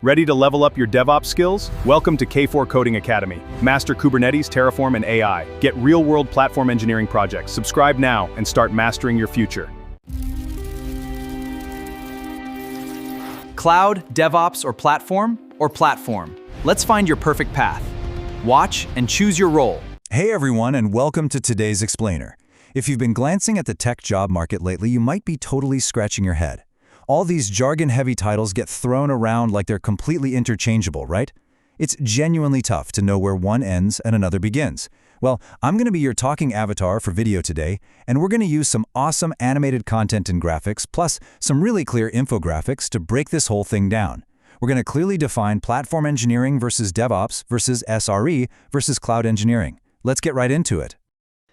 Ready to level up your DevOps skills? Welcome to K4 Coding Academy. Master Kubernetes, Terraform, and AI. Get real-world platform engineering projects. Subscribe now and start mastering your future. Cloud, DevOps, or platform? Let's find your perfect path. Watch and choose your role. Hey everyone, and welcome to today's Explainer. If you've been glancing at the tech job market lately, you might be totally scratching your head. All these jargon-heavy titles get thrown around like they're completely interchangeable, right? It's genuinely tough to know where one ends and another begins. Well, I'm going to be your talking avatar for video today, and we're going to use some awesome animated content and graphics, plus some really clear infographics to break this whole thing down. We're going to clearly define platform engineering versus DevOps versus SRE versus cloud engineering. Let's get right into it.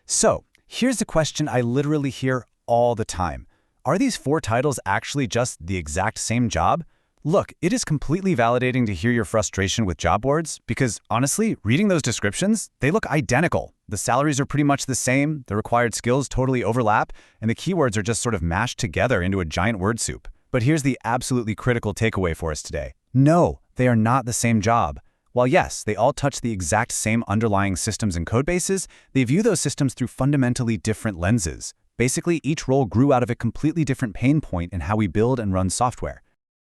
So, here's the question I literally hear all the time. Are these four titles actually just the exact same job? Look, it is completely validating to hear your frustration with job boards because, honestly, reading those descriptions, they look identical. The salaries are pretty much the same, the required skills totally overlap, and the keywords are just sort of mashed together into a giant word soup. But here's the absolutely critical takeaway for us today. No, they are not the same job. While yes, they all touch the exact same underlying systems and code bases, they view those systems through fundamentally different lenses. Basically, each role grew out of a completely different pain point in how we build and run software.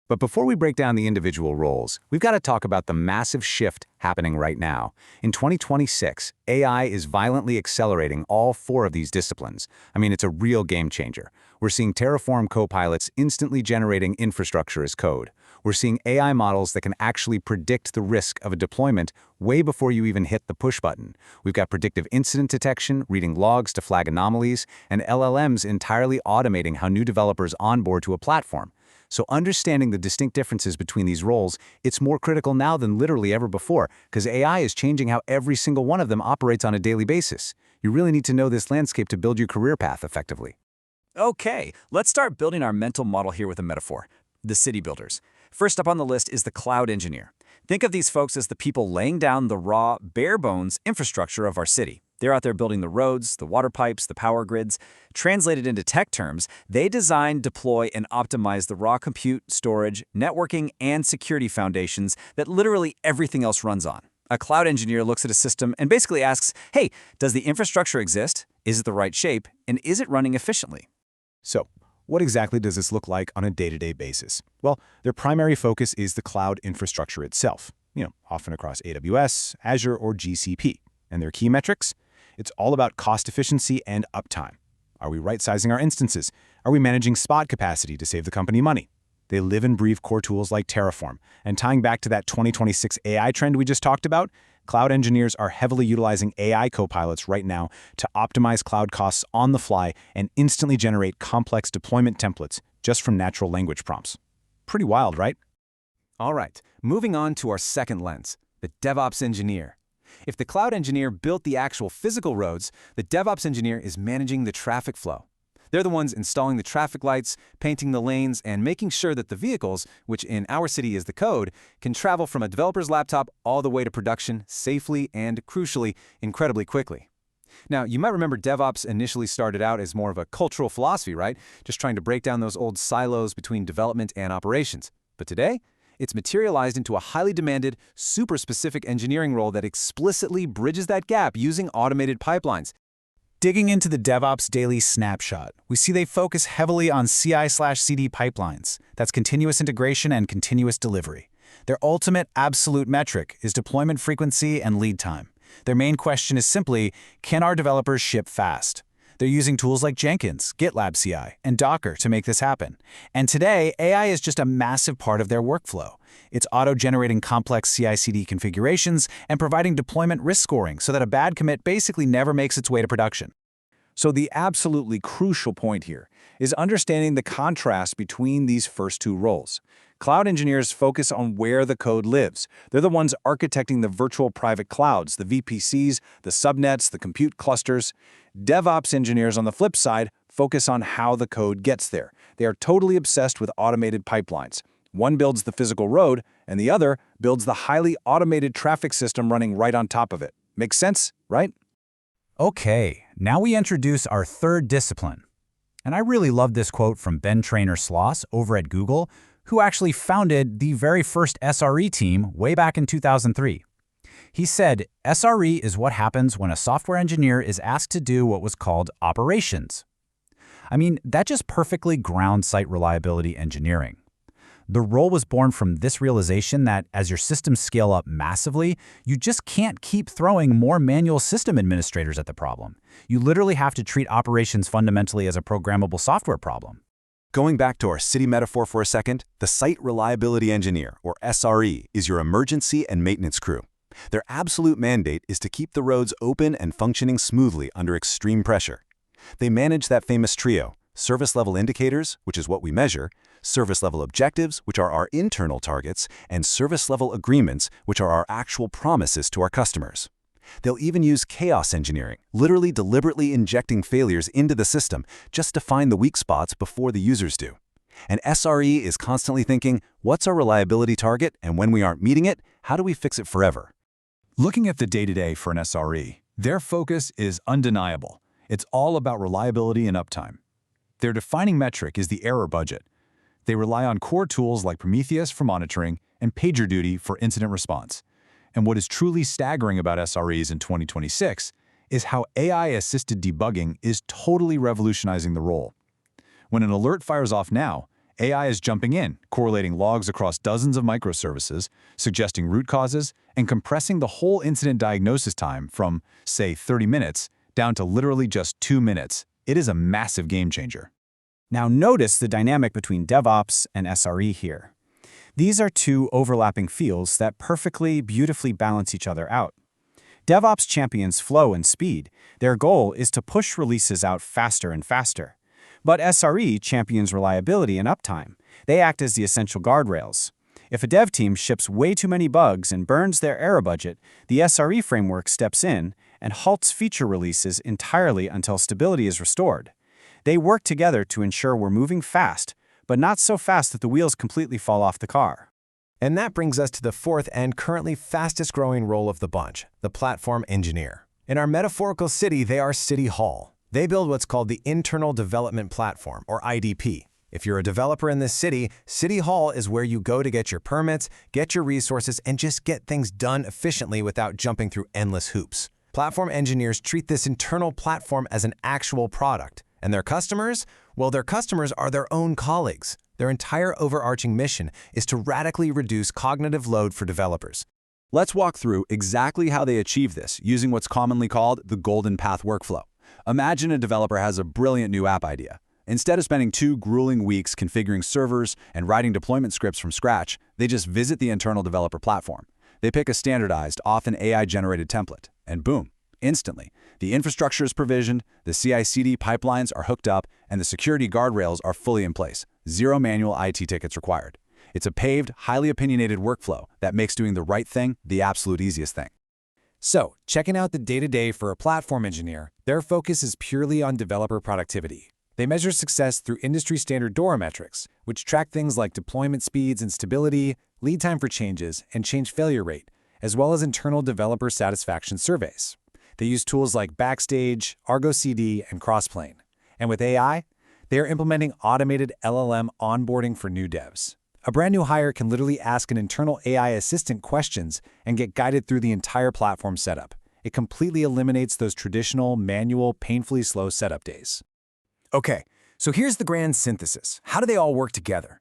But before we break down the individual roles, we've got to talk about the massive shift happening right now. In 2026, AI is violently accelerating all four of these disciplines. I mean, it's a real game changer. We're seeing Terraform copilots instantly generating infrastructure as code. We're seeing AI models that can actually predict the risk of a deployment way before you even hit the push button. We've got predictive incident detection, reading logs to flag anomalies, and LLMs entirely automating how new developers onboard to a platform. So understanding the distinct differences between these roles, it's more critical now than literally ever before, because AI is changing how every single one of them operates on a daily basis. You really need to know this landscape to build your career path effectively. Okay, let's start building our mental model here with a metaphor. The city builders. First up on the list is the cloud engineer. Think of these folks as the people laying down the raw, bare-bones infrastructure of our city. They're out there building the roads, the water pipes, the power grids. Translated into tech terms, they design, deploy, and optimize the raw compute, storage, networking, and security foundations that literally everything else runs on. A cloud engineer looks at a system and basically asks, hey, does the infrastructure exist? Is it the right shape? And is it running efficiently? So, what exactly does this look like on a day-to-day basis? Well, their primary focus is the cloud infrastructure itself, often across AWS, Azure, or GCP. And their key metrics? It's all about cost efficiency and uptime. Are we right-sizing our instances? Are we managing spot capacity to save the company money? They live and breathe core tools like Terraform. And tying back to that 2026 AI trend we just talked about, cloud engineers are heavily utilizing AI copilots right now to optimize cloud costs on the fly and instantly generate complex deployment templates just from natural language prompts. Pretty wild, right? All right, moving on to our second lens, the DevOps engineer. If the cloud engineer built the actual physical roads, the DevOps engineer is managing the traffic flow. They're the ones installing the traffic lights, painting the lanes, and making sure that the vehicles, which in our city is the code, can travel from a developer's laptop all the way to production safely and, crucially, incredibly quickly. Now, you might remember DevOps initially started out as more of a cultural philosophy, right? Just trying to break down those old silos between development and operations. But today, it's materialized into a highly demanded, super specific engineering role that explicitly bridges that gap using automated pipelines. Digging into the DevOps Daily Snapshot, we see they focus heavily on CI/CD pipelines. That's continuous integration and continuous delivery. Their ultimate absolute metric is deployment frequency and lead time. Their main question is simply, can our developers ship fast? They're using tools like Jenkins, GitLab CI, and Docker to make this happen. And today, AI is just a massive part of their workflow. It's auto-generating complex CI/CD configurations and providing deployment risk scoring so that a bad commit basically never makes its way to production. So the absolutely crucial point here is understanding the contrast between these first two roles. Cloud engineers focus on where the code lives. They're the ones architecting the virtual private clouds, the VPCs, the subnets, the compute clusters. DevOps engineers, on the flip side, focus on how the code gets there. They are totally obsessed with automated pipelines. One builds the physical road, and the other builds the highly automated traffic system running right on top of it. Makes sense, right? Okay, now we introduce our third discipline. And I really love this quote from Ben Traynor-Sloss over at Google, who actually founded the very first SRE team way back in 2003. He said, SRE is what happens when a software engineer is asked to do what was called operations. I mean, that just perfectly grounds site reliability engineering. The role was born from this realization that as your systems scale up massively, you just can't keep throwing more manual system administrators at the problem. You literally have to treat operations fundamentally as a programmable software problem. Going back to our city metaphor for a second, the Site Reliability Engineer, or SRE, is your emergency and maintenance crew. Their absolute mandate is to keep the roads open and functioning smoothly under extreme pressure. They manage that famous trio: service level indicators, which is what we measure, service level objectives, which are our internal targets, and service level agreements, which are our actual promises to our customers. They'll even use chaos engineering, literally deliberately injecting failures into the system just to find the weak spots before the users do. And SRE is constantly thinking, what's our reliability target, and when we aren't meeting it, how do we fix it forever? Looking at the day-to-day for an SRE, their focus is undeniable. It's all about reliability and uptime. Their defining metric is the error budget. They rely on core tools like Prometheus for monitoring and PagerDuty for incident response. And what is truly staggering about SREs in 2026 is how AI-assisted debugging is totally revolutionizing the role. When an alert fires off now, AI is jumping in, correlating logs across dozens of microservices, suggesting root causes, and compressing the whole incident diagnosis time from, say, 30 minutes down to literally just 2 minutes. It is a massive game changer. Now notice the dynamic between DevOps and SRE here. These are two overlapping fields that perfectly, beautifully balance each other out. DevOps champions flow and speed. Their goal is to push releases out faster and faster. But SRE champions reliability and uptime. They act as the essential guardrails. If a dev team ships way too many bugs and burns their error budget, the SRE framework steps in and halts feature releases entirely until stability is restored. They work together to ensure we're moving fast, but not so fast that the wheels completely fall off the car. And that brings us to the fourth and currently fastest growing role of the bunch, the platform engineer. In our metaphorical city, they are City Hall. They build what's called the Internal Development Platform, or IDP. If you're a developer in this city, City Hall is where you go to get your permits, get your resources, and just get things done efficiently without jumping through endless hoops. Platform engineers treat this internal platform as an actual product. And their customers? Well, their customers are their own colleagues. Their entire overarching mission is to radically reduce cognitive load for developers. Let's walk through exactly how they achieve this using what's commonly called the golden path workflow. Imagine a developer has a brilliant new app idea. Instead of spending 2 grueling weeks configuring servers and writing deployment scripts from scratch, they just visit the internal developer platform. They pick a standardized, often AI-generated template, and boom, instantly, the infrastructure is provisioned, the CI/CD pipelines are hooked up, and the security guardrails are fully in place. 0 manual IT tickets required. It's a paved, highly opinionated workflow that makes doing the right thing the absolute easiest thing. So, checking out the day-to-day for a platform engineer, their focus is purely on developer productivity. They measure success through industry-standard DORA metrics, which track things like deployment speeds and stability, lead time for changes, and change failure rate, as well as internal developer satisfaction surveys. They use tools like Backstage, Argo CD, and Crossplane. And with AI, they are implementing automated LLM onboarding for new devs. A brand new hire can literally ask an internal AI assistant questions and get guided through the entire platform setup. It completely eliminates those traditional, manual, painfully slow setup days. Okay, so here's the grand synthesis. How do they all work together?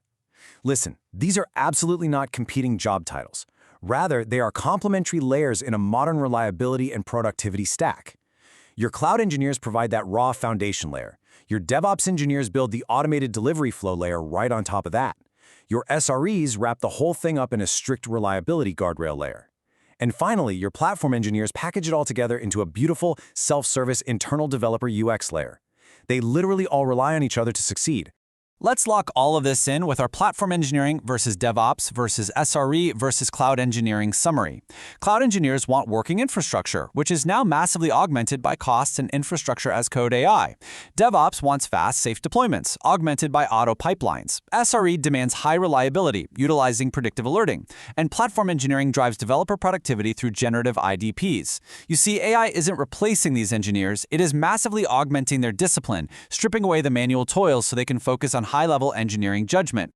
Listen, these are absolutely not competing job titles. Rather, they are complementary layers in a modern reliability and productivity stack. Your cloud engineers provide that raw foundation layer. Your DevOps engineers build the automated delivery flow layer right on top of that. Your SREs wrap the whole thing up in a strict reliability guardrail layer. And finally, your platform engineers package it all together into a beautiful, self-service internal developer UX layer. They literally all rely on each other to succeed. Let's lock all of this in with our platform engineering versus DevOps versus SRE versus cloud engineering summary. Cloud engineers want working infrastructure, which is now massively augmented by costs and infrastructure as code AI. DevOps wants fast, safe deployments, augmented by auto pipelines. SRE demands high reliability, utilizing predictive alerting. And platform engineering drives developer productivity through generative IDPs. You see, AI isn't replacing these engineers, it is massively augmenting their discipline, stripping away the manual toil so they can focus on high-level engineering judgment.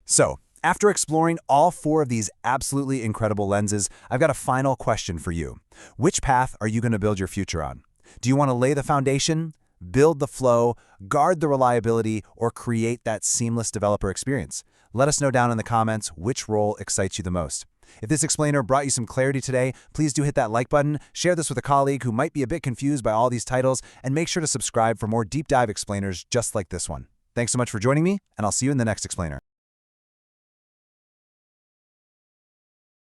So, After exploring all 4 of these absolutely incredible lenses, I've got a final question for you. Which path are you going to build your future on? Do you want to lay the foundation, build the flow, guard the reliability, or create that seamless developer experience? Let us know down in the comments which role excites you the most. If this explainer brought you some clarity today, please do hit that like button, share this with a colleague who might be a bit confused by all these titles, and make sure to subscribe for more deep dive explainers just like this one. Thanks so much for joining me, and I'll see you in the next explainer.